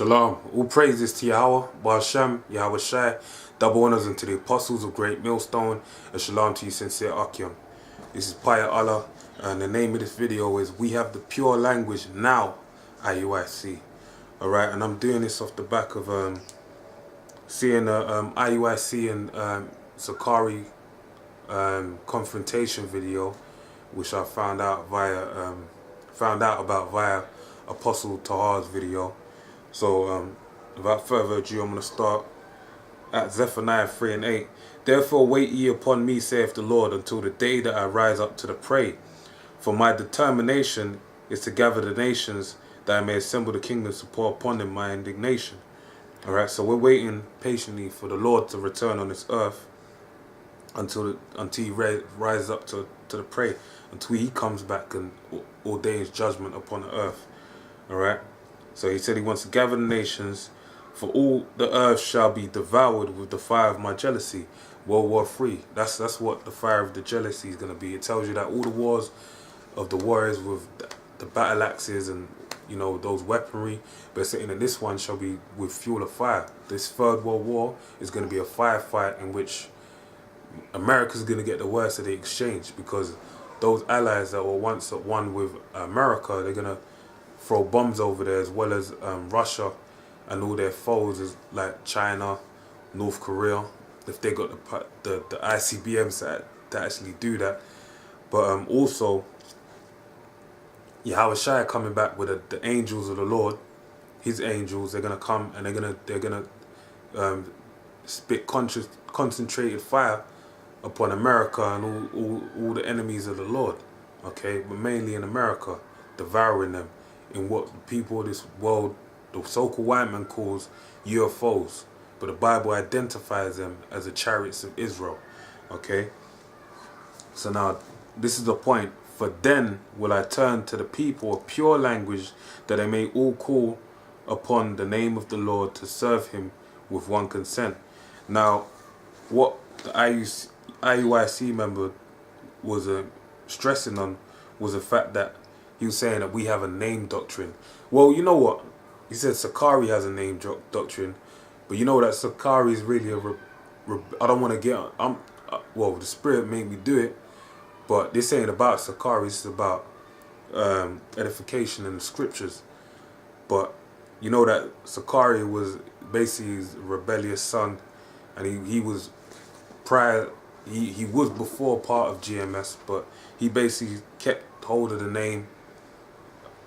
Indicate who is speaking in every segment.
Speaker 1: Shalom. All praises to Yahweh, Ba'ashem, Yahweh Shai. Double honors unto the apostles of Great Millstone, and shalom to you sincere Akyam. This is Paya Allah, and the name of this video is We Have the Pure Language Now, IUIC. Alright, and I'm doing this off the back of seeing a IUIC and Sakari confrontation video, which I found out about via Apostle Tahar's video. So without further ado, I'm going to start at Zephaniah 3 and 8. Therefore wait ye upon me, saith the Lord, until the day that I rise up to the prey. For my determination is to gather the nations, that I may assemble the kingdoms to pour upon them my indignation. Alright, so we're waiting patiently for the Lord to return on this earth until he rises up to the prey, until he comes back and ordains judgment upon the earth. Alright, so he said he wants to gather the nations, for all the earth shall be devoured with the fire of my jealousy. World War III. That's what the fire of the jealousy is going to be. It tells you that all the wars of the warriors with the battle axes and, you know, those weaponry, but saying that this one shall be with fuel of fire. This Third World War is going to be a firefight in which America's going to get the worst of the exchange, because those allies that were once at one with America, they're going to throw bombs over there, as well as Russia and all their foes like China, North Korea, if they got the ICBMs to actually do that. But also Yahweh Shai coming back with the angels of the Lord, his angels. They're gonna come and they're gonna spit concentrated fire upon America and all the enemies of the Lord. Okay, but mainly in America, devouring them in what the people of this world, the so-called white man, calls UFOs, but the Bible identifies them as the chariots of Israel. Okay, so now this is the point. For then will I turn to the people of pure language, that they may all call upon the name of the Lord to serve him with one consent. Now, what the IUIC member was stressing on was the fact that he was saying that we have a name doctrine. Well, you know what? He said Sakari has a name doctrine, but you know that Sakari is really I don't want to get... well, the Spirit made me do it, but this ain't about Sakari. This is about edification in the scriptures. But you know that Sakari was basically his rebellious son, and he was prior... He was before part of GMS, but he basically kept hold of the name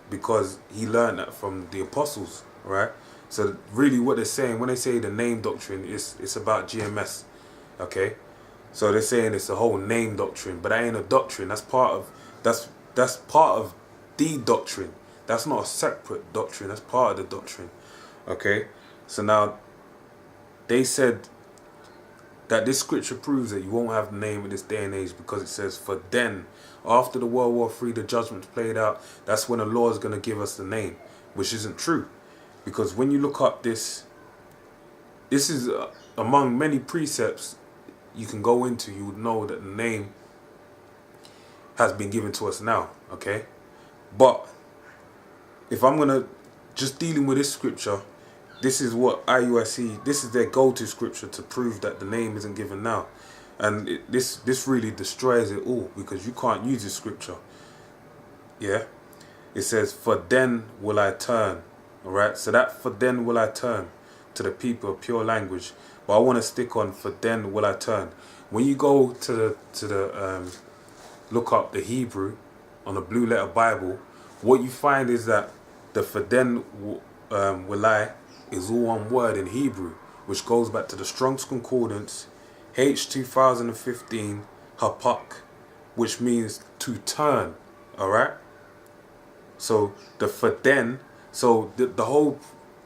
Speaker 1: because he learned that from the apostles, right? So really what they're saying when they say the name doctrine, it's about GMS, okay? So they're saying it's a whole name doctrine, but that ain't a doctrine. That's part of the doctrine. That's not a separate doctrine. That's part of the doctrine, okay? So now they said that this scripture proves that you won't have the name in this day and age, because it says, for then, after the World War III, the judgment's played out, that's when the Lord is going to give us the name, which isn't true. Because when you look up this is among many precepts you can go into, you would know that the name has been given to us now, okay? But if I'm going to just dealing with this scripture, this is what IUIC, this is their go-to scripture to prove that the name isn't given now. And this really destroys it all, because you can't use this scripture. Yeah? It says, for then will I turn. Alright? So that for then will I turn to the people of pure language. But I want to stick on for then will I turn. When you go to the look up the Hebrew on the Blue Letter Bible, what you find is that the for then will I is all one word in Hebrew, which goes back to the Strong's Concordance H 2015 hapak, which means to turn. Alright, so the for then, so the whole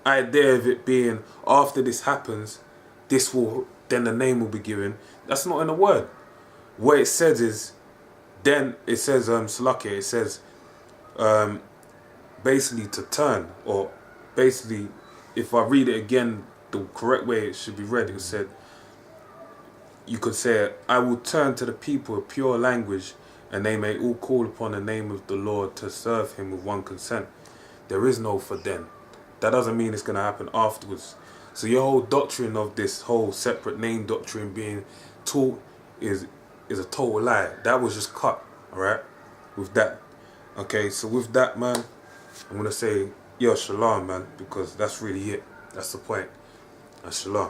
Speaker 1: idea of it being after this happens, then the name will be given, that's not in the word. What it says is, then it says Salakia, it says basically to turn, or basically, if I read it again the correct way it should be read, it said, you could say, I will turn to the people of pure language, and they may all call upon the name of the Lord to serve him with one consent. There is no for then. that doesn't mean it's going to happen afterwards. So your whole doctrine of this whole separate name doctrine being taught is a total lie. That was just cut, alright? With that. Okay, so with that, man, I'm going to say, yo, shalom, man, because that's really it. That's the point. And shalom.